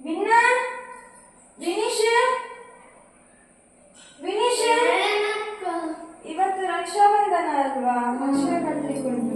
ವಿನ್ನಾ ವಿನೀಶ್ ವಿನೀಶ್ ಇವತ್ತು ರಕ್ಷಾಬಂಧನ ಅಲ್ವಾ? ಅಕ್ಷಯ ಪತ್ರಿಕೆ ಉಂಟು.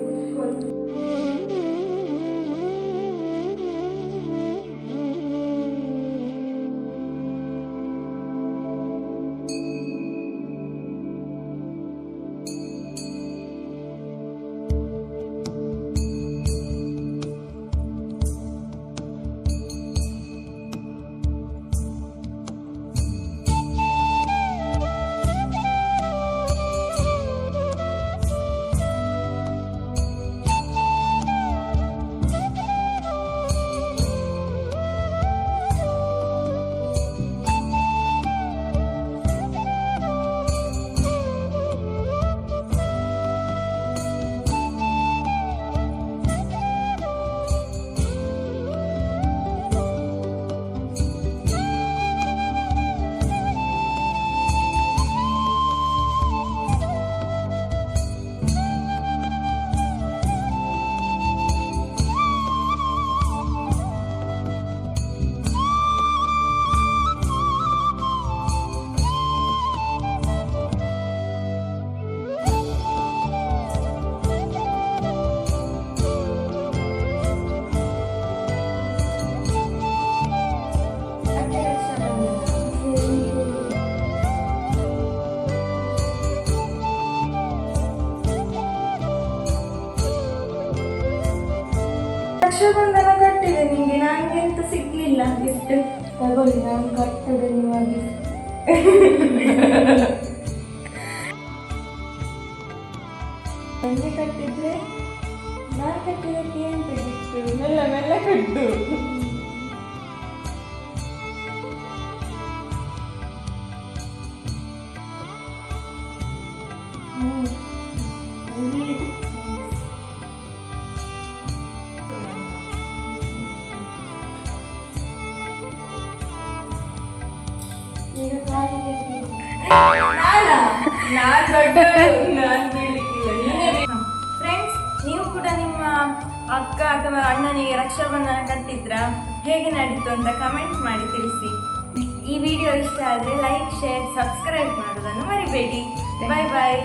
ರಕ್ಷಾಬಂಧನ ಕಟ್ಟಿದೆ ನಿಂಗೆ, ನನಗೆ ಎಂತ ಸಿಗ್ಲಿಲ್ಲ ಗಿಫ್ಟ್. ತಗೊಳ್ಳಿ, ನಾನು ಕಟ್ಟದೆ ನೀವಾಗಿ. ನನಗೆ ಕಟ್ಟಿದ್ರೆ ನಾನು ಕಟ್ಟಿದಕ್ಕೆ ಎಂತ ಗಿಫ್ಟ್? ಮೆಲ್ಲ ಮೆಲ್ಲ ಕಟ್ಟು. ಫ್ರೆಂಡ್ಸ್, ನೀವು ಕೂಡ ನಿಮ್ಮ ಅಕ್ಕ ಅಥವಾ ಅಣ್ಣನಿಗೆ ರಕ್ಷಾಬಂಧನ ಕಟ್ಟಿದ್ರ? ಹೇಗೆ ನಡೀತು ಅಂತ ಕಮೆಂಟ್ ಮಾಡಿ ತಿಳಿಸಿ. ಈ ವಿಡಿಯೋ ಇಷ್ಟ ಆದರೆ ಲೈಕ್, ಶೇರ್, ಸಬ್ಸ್ಕ್ರೈಬ್ ಮಾಡೋದನ್ನು ಮರಿಬೇಡಿ. ಬಾಯ್ ಬಾಯ್.